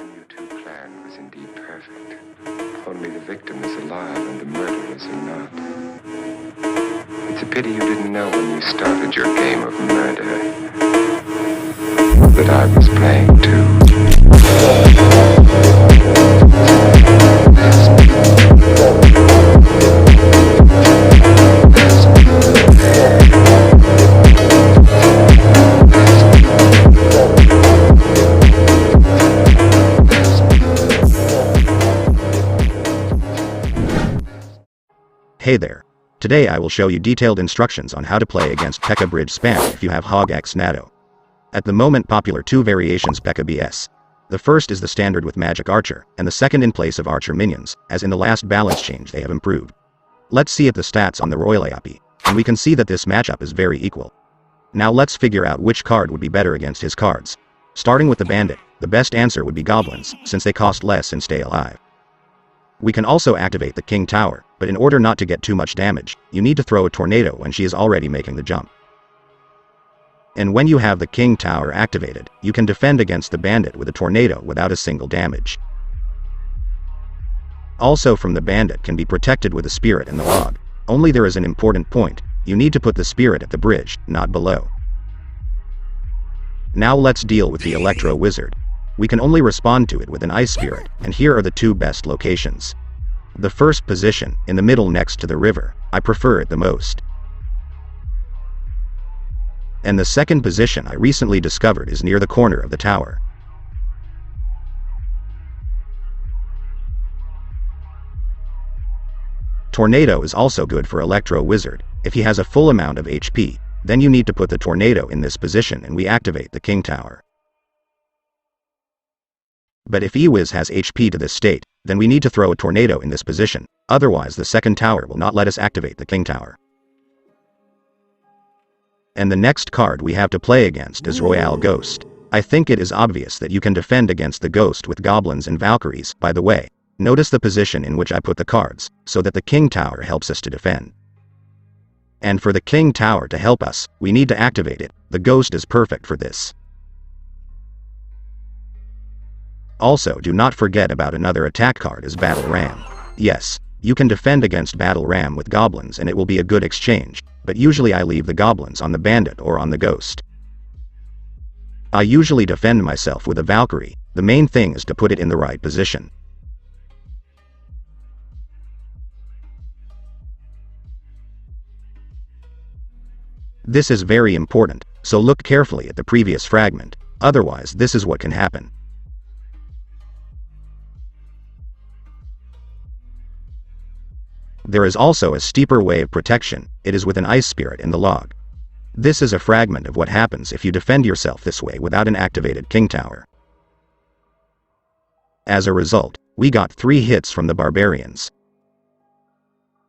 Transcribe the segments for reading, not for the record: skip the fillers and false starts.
U2 plan was indeed perfect. Only the victim is alive and the murderers are not. It's a pity you didn't know when you started your game of murder that I was playing too. Hey there. Today I will show you detailed instructions on how to play against Pekka Bridgespam if you have Hog Exe Nado. At the moment popular two variations Pekka BS. The first is the standard with magic archer, and the second in place of archer minions, as in the last balance change they have improved. Let's see at the stats on the royale AP, and we can see that this matchup is very equal. Now let's figure out which card would be better against his cards. Starting with the bandit, the best answer would be goblins, since they cost less and stay alive. We can also activate the king tower, but in order not to get too much damage, you need to throw a tornado when she is already making the jump. And when you have the king tower activated, you can defend against the bandit with a tornado without a single damage. Also from the bandit can be protected with a spirit and the log. Only there is an important point, you need to put the spirit at the bridge, not below. Now let's deal with the electro wizard. We can only respond to it with an ice spirit, and here are the two best locations. The first position, in the middle next to the river, I prefer it the most. And the second position I recently discovered is near the corner of the tower. Tornado is also good for Electro Wizard. If he has a full amount of HP, then you need to put the tornado in this position and we activate the king tower. But if ewiz has HP to this state, then we need to throw a tornado in this position, otherwise the second tower will not let us activate the king tower. And the next card we have to play against is Royale Ghost. I think it is obvious that you can defend against the ghost with goblins and valkyries. By the way, notice the position in which I put the cards, so that the king tower helps us to defend. And for the king tower to help us, we need to activate it. The ghost is perfect for this. Also do not forget about another attack card is Battle Ram. Yes, you can defend against Battle Ram with goblins and it will be a good exchange, but usually I leave the goblins on the bandit or on the ghost. I usually defend myself with a Valkyrie, the main thing is to put it in the right position. This is very important, so look carefully at the previous fragment, otherwise this is what can happen. There is also a steeper way of protection, it is with an ice spirit in the log. This is a fragment of what happens if you defend yourself this way without an activated king tower. As a result, we got 3 hits from the barbarians.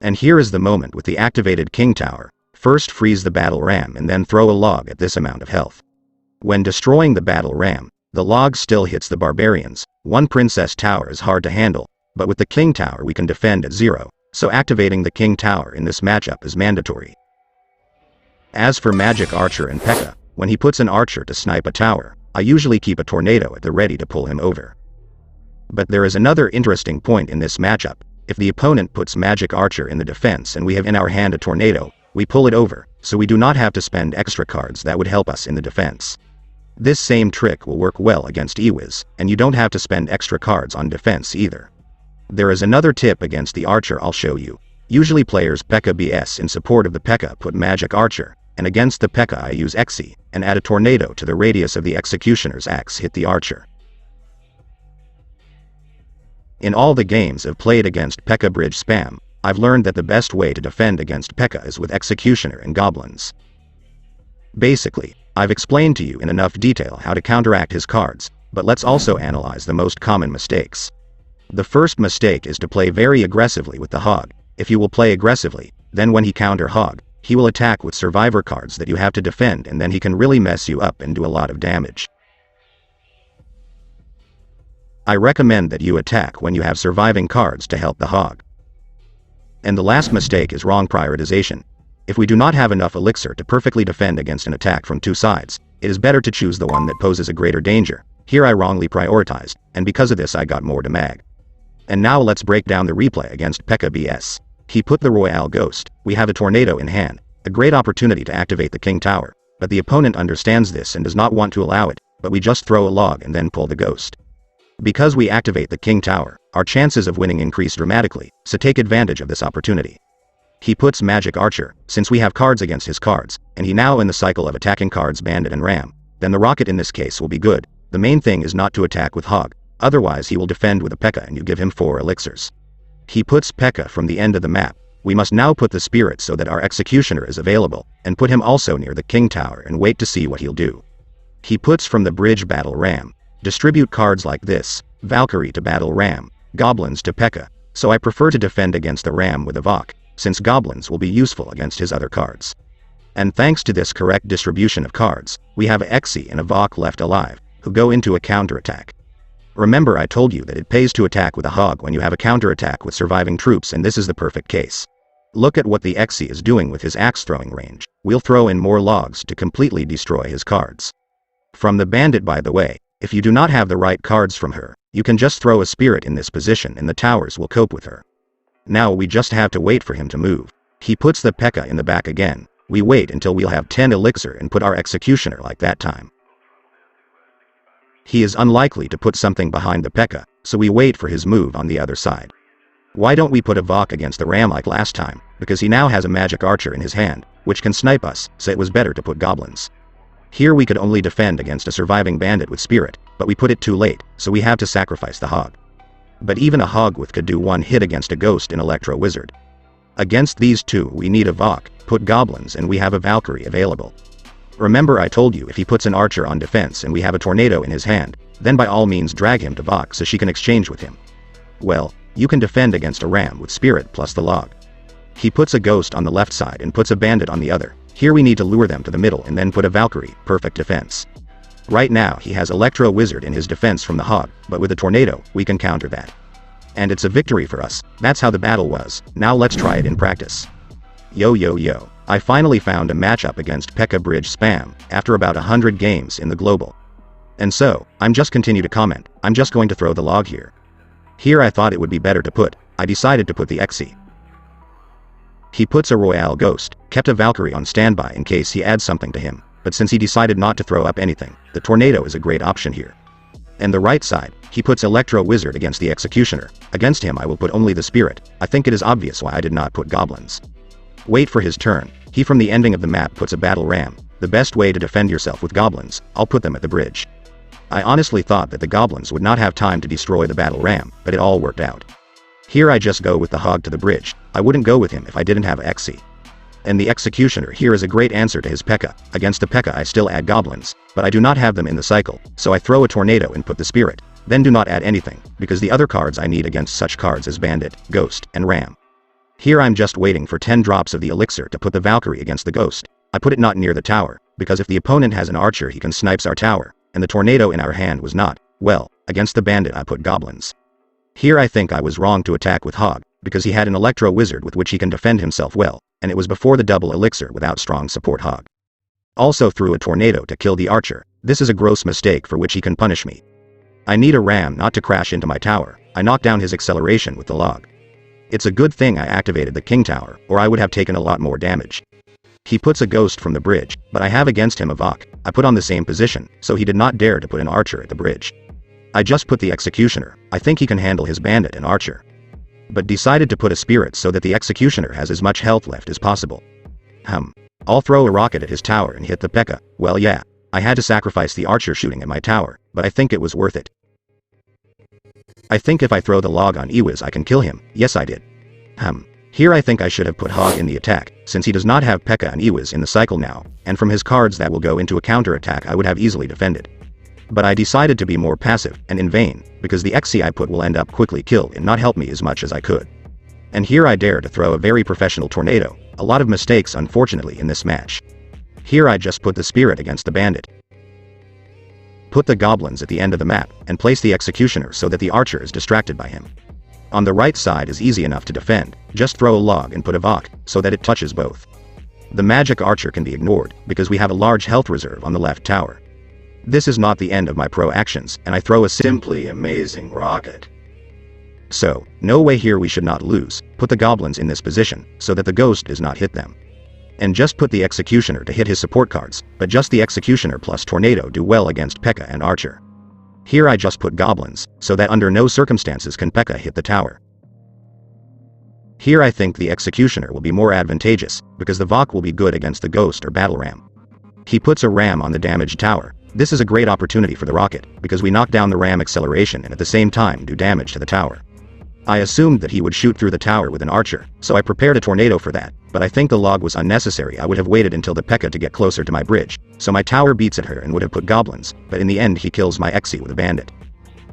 And here is the moment with the activated king tower, first freeze the battle ram and then throw a log at this amount of health. When destroying the battle ram, the log still hits the barbarians. 1 princess tower is hard to handle, but with the king tower we can defend at 0. So activating the king tower in this matchup is mandatory. As for magic archer and Pekka, when he puts an archer to snipe a tower, I usually keep a tornado at the ready to pull him over. But there is another interesting point in this matchup. If the opponent puts magic archer in the defense and we have in our hand a tornado, we pull it over, so we do not have to spend extra cards that would help us in the defense. This same trick will work well against ewiz, and you don't have to spend extra cards on defense either. There is another tip against the archer I'll show you. Usually players Pekka BS in support of the Pekka put magic archer, and against the Pekka I use Exe, and add a tornado to the radius of the executioner's axe hit the archer. In all the games I've played against Pekka Bridgespam, I've learned that the best way to defend against Pekka is with executioner and goblins. Basically, I've explained to you in enough detail how to counteract his cards, but let's also analyze the most common mistakes. The first mistake is to play very aggressively with the hog. If you will play aggressively, then when he counter hog, he will attack with survivor cards that you have to defend and then he can really mess you up and do a lot of damage. I recommend that you attack when you have surviving cards to help the hog. And the last mistake is wrong prioritization. If we do not have enough elixir to perfectly defend against an attack from 2 sides, it is better to choose the one that poses a greater danger, Here I wrongly prioritized, and because of this I got more damage. And now let's break down the replay against Pekka BS. He put the Royale Ghost. We have a tornado in hand, a great opportunity to activate the King Tower, but the opponent understands this and does not want to allow it, but we just throw a log and then pull the Ghost. Because we activate the King Tower, our chances of winning increase dramatically, so take advantage of this opportunity. He puts m.archer, since we have cards against his cards, and he now in the cycle of attacking cards bandit and ram, then the rocket in this case will be good. The main thing is not to attack with Hog, otherwise he will defend with a Pekka and you give him 4 elixirs. He puts Pekka from the end of the map. We must now put the spirit so that our executioner is available, and put him also near the King Tower and wait to see what he'll do. He puts from the bridge battle ram. Distribute cards like this, Valkyrie to battle ram, goblins to Pekka, so I prefer to defend against the ram with a Vok, since goblins will be useful against his other cards. And thanks to this correct distribution of cards, we have a Exe and a Vok left alive, who go into a counterattack. Remember I told you that it pays to attack with a Hog when you have a counterattack with surviving troops, and this is the perfect case. Look at what the Exe is doing with his axe throwing range. We'll throw in more logs to completely destroy his cards. From the bandit, by the way, if you do not have the right cards from her, you can just throw a spirit in this position and the towers will cope with her. Now we just have to wait for him to move. He puts the Pekka in the back again. We wait until we'll have 10 elixir and put our executioner like that time. He is unlikely to put something behind the Pekka, so we wait for his move on the other side. Why don't we put a Vok against the ram like last time, because he now has a magic archer in his hand, which can snipe us, so it was better to put goblins. Here we could only defend against a surviving bandit with spirit, but we put it too late, so we have to sacrifice the Hog. But even a Hog with could do one hit against a ghost in Electro Wizard. Against these two we need a Vok, put goblins, and we have a Valkyrie available. Remember I told you if he puts an archer on defense and we have a tornado in his hand, then by all means drag him to Vok so she can exchange with him. Well, you can defend against a ram with spirit plus the log. He puts a ghost on the left side and puts a bandit on the other. Here we need to lure them to the middle and then put a Valkyrie, perfect defense. Right now he has Electro Wizard in his defense from the Hog, but with a tornado, we can counter that. And it's a victory for us. That's how the battle was. Now let's try it in practice. Yo yo yo. I finally found a matchup against Pekka Bridgespam, after about 100 games in the global. And so, I'm just continue to comment, I'm just going to throw the log here. Here I thought it would be better to put, I decided to put the Exe. He puts a Royale Ghost, kept a Valkyrie on standby in case he adds something to him, but since he decided not to throw up anything, the tornado is a great option here. And the right side, he puts Electro Wizard against the executioner. Against him I will put only the spirit. I think it is obvious why I did not put goblins. Wait for his turn. He from the ending of the map puts a battle ram. The best way to defend yourself with goblins, I'll put them at the bridge. I honestly thought that the goblins would not have time to destroy the battle ram, but it all worked out. Here I just go with the Hog to the bridge. I wouldn't go with him if I didn't have Exe. And the executioner here is a great answer to his Pekka. Against the Pekka I still add goblins, but I do not have them in the cycle, so I throw a tornado and put the spirit. Then do not add anything, because the other cards I need against such cards as bandit, ghost, and ram. Here I'm just waiting for 10 drops of the elixir to put the Valkyrie against the ghost. I put it not near the tower, because if the opponent has an archer he can snipes our tower, and the tornado in our hand was not. Well, against the bandit I put goblins. Here I think I was wrong to attack with Hog, because he had an Electro Wizard with which he can defend himself well, and it was before the double elixir without strong support Hog. Also threw a tornado to kill the archer. This is a gross mistake for which he can punish me. I need a ram not to crash into my tower. I knocked down his acceleration with the log. It's a good thing I activated the King Tower, or I would have taken a lot more damage. He puts a ghost from the bridge, but I have against him a Vok. I put on the same position, so he did not dare to put an archer at the bridge. I just put the executioner. I think he can handle his bandit and archer. But decided to put a spirit so that the executioner has as much health left as possible. I'll throw a rocket at his tower and hit the Pekka. Well yeah, I had to sacrifice the archer shooting at my tower, but I think it was worth it. I think if I throw the log on ewiz I can kill him. Yes I did. Here I think I should have put Hog in the attack, since he does not have Pekka and ewiz in the cycle now, and from his cards that will go into a counter-attack I would have easily defended. But I decided to be more passive, and in vain, because the Exe I put will end up quickly killed and not help me as much as I could. And here I dare to throw a very professional tornado. A lot of mistakes unfortunately in this match. Here I just put the spirit against the bandit. Put the goblins at the end of the map, and place the executioner so that the archer is distracted by him. On the right side is easy enough to defend, just throw a log and put a Vok, so that it touches both. The magic archer can be ignored, because we have a large health reserve on the left tower. This is not the end of my pro actions, and I throw a simply amazing rocket. So, no way here we should not lose. Put the goblins in this position, so that the ghost does not hit them. And just put the executioner to hit his support cards, but just the executioner plus tornado do well against Pekka and Archer. Here I just put goblins, so that under no circumstances can Pekka hit the tower. Here I think the executioner will be more advantageous, because the Vok will be good against the ghost or battle ram. He puts a ram on the damaged tower. This is a great opportunity for the rocket, because we knock down the ram acceleration and at the same time do damage to the tower. I assumed that he would shoot through the tower with an archer, so I prepared a tornado for that, but I think the log was unnecessary. I would have waited until the Pekka to get closer to my bridge, so my tower beats at her and would have put goblins, but in the end he kills my Exe with a bandit.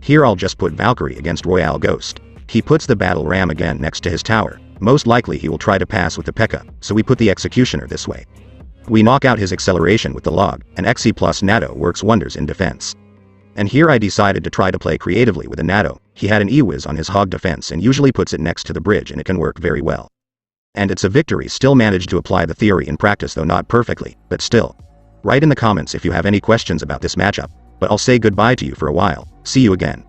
Here I'll just put Valkyrie against Royale Ghost. He puts the battle ram again next to his tower. Most likely he will try to pass with the Pekka, so we put the executioner this way. We knock out his acceleration with the log, and Exe plus Nado works wonders in defense. And here I decided to try to play creatively with a Nado. He had an ewiz on his hog defense and usually puts it next to the bridge, and it can work very well. And it's a victory. Still managed to apply the theory in practice, though not perfectly, but still. Write in the comments if you have any questions about this matchup, but I'll say goodbye to you for a while. See you again.